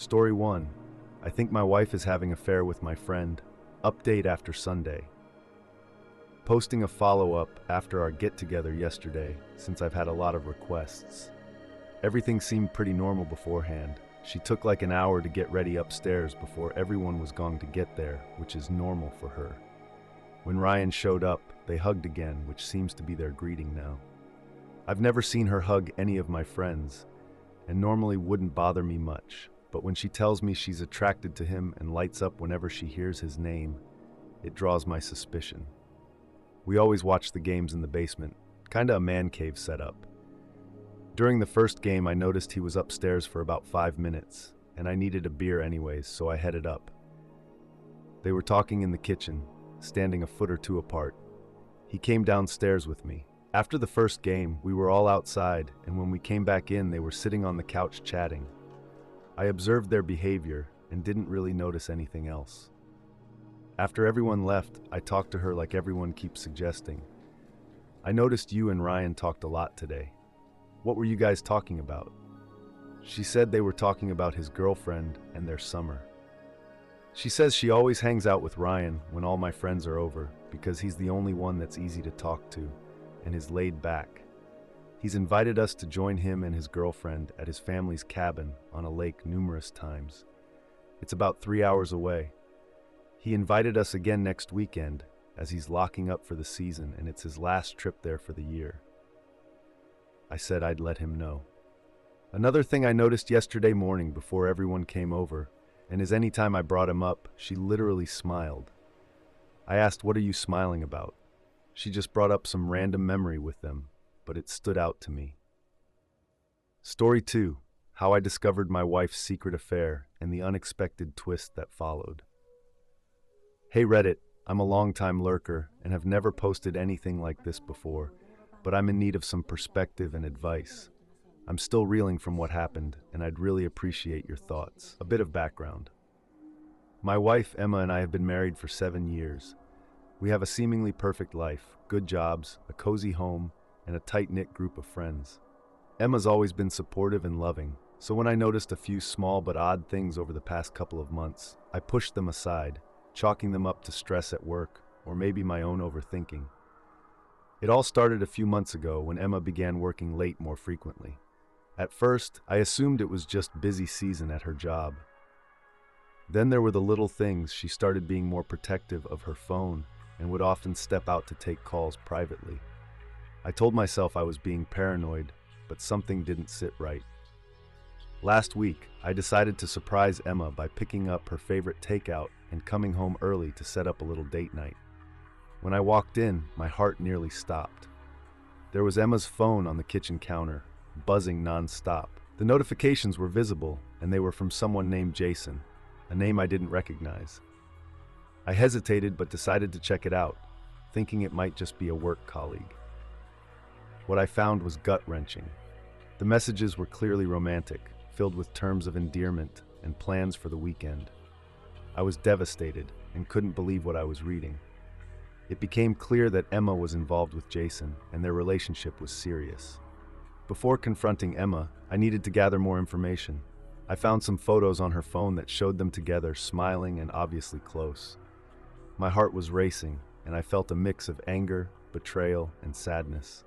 Story 1. I think my wife is having an affair with my friend. Update after Sunday. Posting a follow-up after our get-together yesterday, since I've had a lot of requests. Everything seemed pretty normal beforehand. She took like an hour to get ready upstairs before everyone was going to get there, which is normal for her. When Ryan showed up, they hugged again, which seems to be their greeting now. I've never seen her hug any of my friends, and normally wouldn't bother me much. But when she tells me she's attracted to him and lights up whenever she hears his name, it draws my suspicion. We always watch the games in the basement, kinda a man cave setup. During the first game, I noticed he was upstairs for about 5 minutes, and I needed a beer anyways, so I headed up. They were talking in the kitchen, standing a foot or two apart. He came downstairs with me. After the first game, we were all outside, and when we came back in, they were sitting on the couch chatting. I observed their behavior and didn't really notice anything else. After everyone left, I talked to her like everyone keeps suggesting. I noticed you and Ryan talked a lot today. What were you guys talking about? She said they were talking about his girlfriend and their summer. She says she always hangs out with Ryan when all my friends are over because he's the only one that's easy to talk to and is laid back. He's invited us to join him and his girlfriend at his family's cabin on a lake numerous times. It's about 3 hours away. He invited us again next weekend as he's locking up for the season and it's his last trip there for the year. I said I'd let him know. Another thing I noticed yesterday morning before everyone came over, and is anytime I brought him up, she literally smiled. I asked, "What are you smiling about?" She just brought up some random memory with them, but it stood out to me. Story 2. How I discovered my wife's secret affair and the unexpected twist that followed. Hey Reddit, I'm a longtime lurker and have never posted anything like this before, but I'm in need of some perspective and advice. I'm still reeling from what happened, and I'd really appreciate your thoughts. A bit of background. My wife, Emma, and I have been married for 7 years. We have a seemingly perfect life, good jobs, a cozy home, and a tight-knit group of friends. Emma's always been supportive and loving, so when I noticed a few small but odd things over the past couple of months, I pushed them aside, chalking them up to stress at work, or maybe my own overthinking. It all started a few months ago when Emma began working late more frequently. At first, I assumed it was just busy season at her job. Then there were the little things. She started being more protective of her phone and would often step out to take calls privately. I told myself I was being paranoid, but something didn't sit right. Last week, I decided to surprise Emma by picking up her favorite takeout and coming home early to set up a little date night. When I walked in, my heart nearly stopped. There was Emma's phone on the kitchen counter, buzzing non-stop. The notifications were visible, and they were from someone named Jason, a name I didn't recognize. I hesitated but decided to check it out, thinking it might just be a work colleague. What I found was gut-wrenching. The messages were clearly romantic, filled with terms of endearment and plans for the weekend. I was devastated and couldn't believe what I was reading. It became clear that Emma was involved with Jason and their relationship was serious. Before confronting Emma, I needed to gather more information. I found some photos on her phone that showed them together, smiling and obviously close. My heart was racing, and I felt a mix of anger, betrayal, and sadness.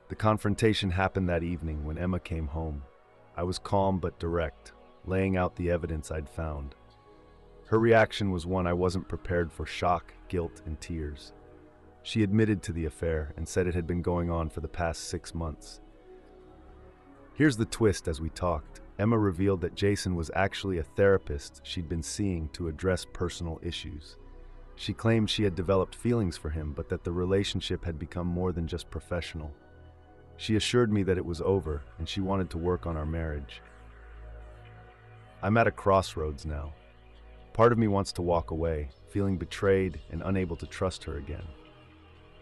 The confrontation happened that evening when Emma came home. I was calm but direct, laying out the evidence I'd found. Her reaction was one I wasn't prepared for: shock, guilt, and tears. She admitted to the affair and said it had been going on for the past 6 months. Here's the twist. As we talked, Emma revealed that Jason was actually a therapist she'd been seeing to address personal issues. She claimed she had developed feelings for him, but that the relationship had become more than just professional. She assured me that it was over and she wanted to work on our marriage. I'm at a crossroads now. Part of me wants to walk away, feeling betrayed and unable to trust her again.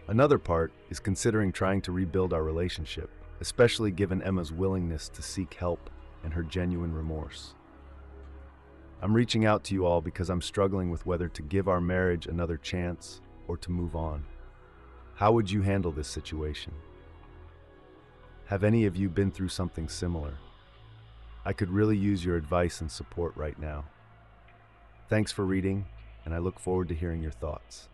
Another part is considering trying to rebuild our relationship, especially given Emma's willingness to seek help and her genuine remorse. I'm reaching out to you all because I'm struggling with whether to give our marriage another chance or to move on. How would you handle this situation? Have any of you been through something similar? I could really use your advice and support right now. Thanks for reading, and I look forward to hearing your thoughts.